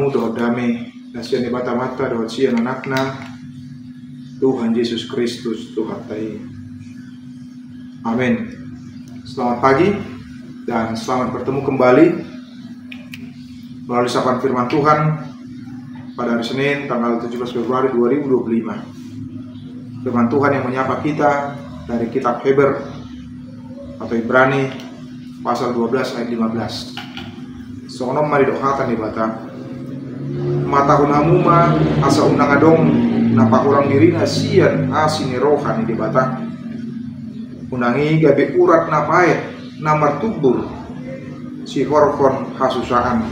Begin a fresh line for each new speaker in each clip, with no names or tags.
bertemu doa damai nasian di mata-mata doa sian anakna Tuhan Yesus Kristus Tuhan tai. Amin. Selamat pagi dan selamat bertemu kembali melalui sapaan firman Tuhan pada hari Senin tanggal 17 Februari 2025. Firman Tuhan yang menyapa kita dari kitab Heber atau Ibrani pasal 12 ayat 15. Soalnya mari doakan di bata matahun hamuma asa unang adong napa orang dirina sian asini rohani di bata unangi gabe urat napaet namar tubur si horkon hasusaan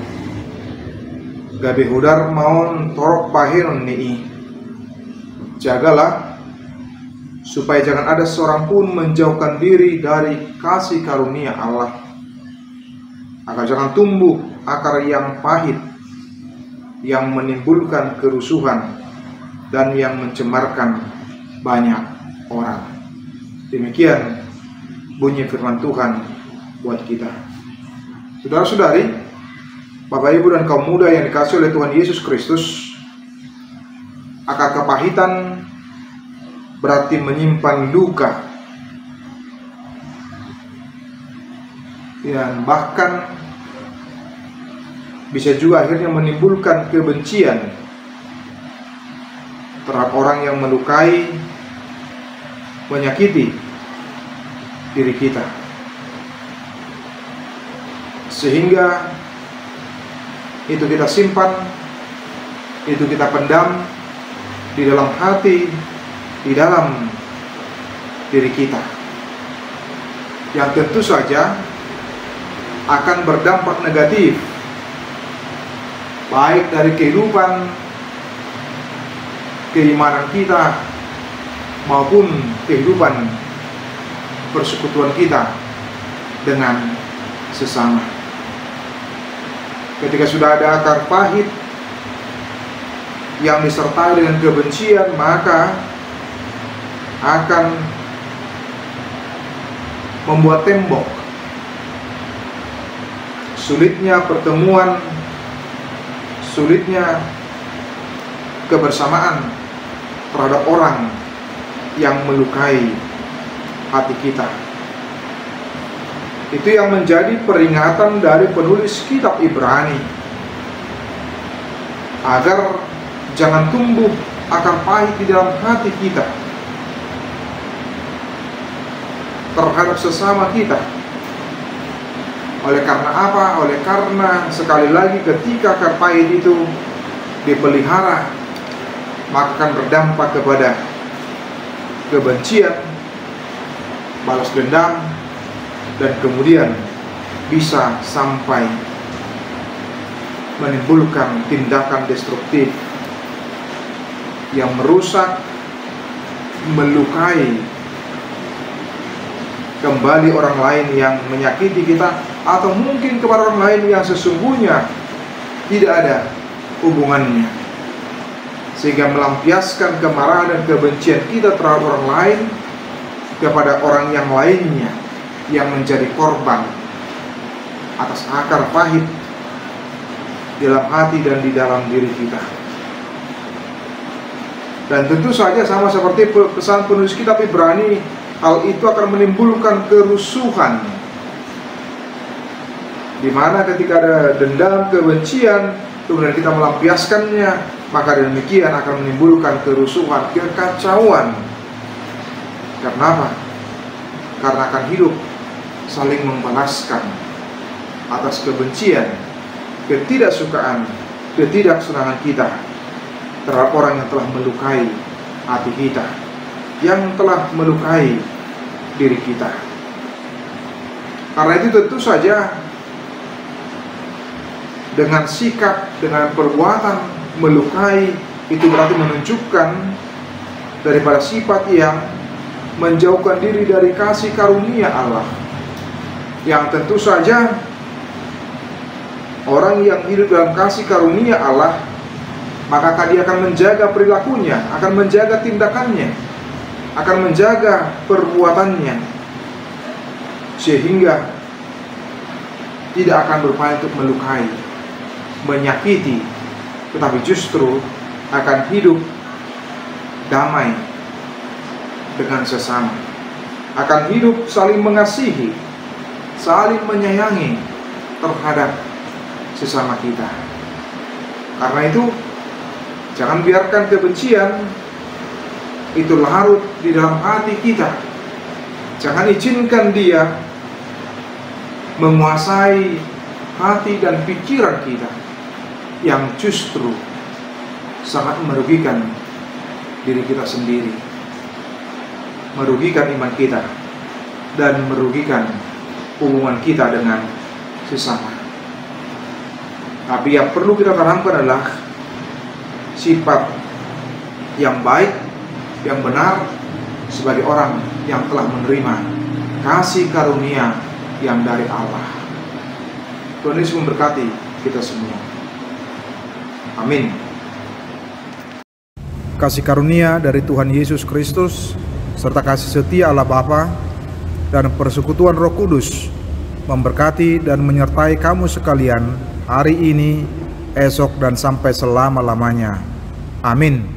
gabe hudar maon torok paheron nii. Jagalah supaya jangan ada seorang pun menjauhkan diri dari kasih karunia Allah, agar jangan tumbuh akar yang pahit yang menimbulkan kerusuhan dan yang mencemarkan banyak orang. Demikian bunyi firman Tuhan buat kita. Saudara-saudari, Bapak Ibu dan kaum muda yang dikasihi oleh Tuhan Yesus Kristus, akar kepahitan berarti menyimpan luka dan bahkan bisa juga akhirnya menimbulkan kebencian terhadap orang yang melukai, menyakiti diri kita, sehingga itu kita simpan, itu kita pendam di dalam hati, di dalam diri kita, yang tentu saja akan berdampak negatif baik dari kehidupan keimanan kita maupun kehidupan persekutuan kita dengan sesama. Ketika sudah ada akar pahit yang disertai dengan kebencian, maka akan membuat tembok. Sulitnya pertemuan, sulitnya kebersamaan terhadap orang yang melukai hati kita. Itu yang menjadi peringatan dari penulis kitab Ibrani, agar jangan tumbuh akar pahit di dalam hati kita terhadap sesama kita. Oleh karena apa? Oleh karena sekali lagi ketika akar pahit itu dipelihara, maka akan berdampak kepada kebencian, balas dendam, dan kemudian bisa sampai menimbulkan tindakan destruktif yang merusak, melukai kembali orang lain yang menyakiti kita, atau mungkin kepada orang lain yang sesungguhnya tidak ada hubungannya, sehingga melampiaskan kemarahan dan kebencian kita terhadap orang lain kepada orang yang lainnya yang menjadi korban atas akar pahit di dalam hati dan di dalam diri kita. Dan tentu saja sama seperti pesan penulis kitab Ibrani, hal itu akan menimbulkan kerusuhan, di mana ketika ada dendam, kebencian, kemudian kita melampiaskannya, maka demikian akan menimbulkan kerusuhan, kekacauan. Karena apa? Karena akan hidup saling membalaskan atas kebencian, ketidaksukaan, ketidaksenangan kita terhadap orang yang telah melukai hati kita, yang telah melukai diri kita. Karena itu tentu saja dengan sikap, dengan perbuatan melukai, itu berarti menunjukkan daripada sifat yang menjauhkan diri dari kasih karunia Allah, yang tentu saja orang yang hidup dalam kasih karunia Allah, maka dia akan menjaga perilakunya, akan menjaga tindakannya, akan menjaga perbuatannya, sehingga tidak akan berupaya untuk melukai, menyakiti tetapi justru akan hidup damai dengan sesama, akan hidup saling mengasihi, saling menyayangi terhadap sesama kita. Karena itu, jangan biarkan kebencian itu larut di dalam hati kita. Jangan izinkan dia menguasai hati dan pikiran kita, yang justru sangat merugikan diri kita sendiri, merugikan iman kita, dan merugikan hubungan kita dengan sesama. Tapi yang perlu kita tanamkan adalah sifat yang baik, yang benar, sebagai orang yang telah menerima kasih karunia yang dari Allah. Tuhan Yesus memberkati kita semua. Amin. Kasih karunia dari Tuhan Yesus Kristus, serta kasih setia Allah Bapa, dan persekutuan Roh Kudus memberkati dan menyertai kamu sekalian hari ini, esok, dan sampai selama-lamanya. Amin.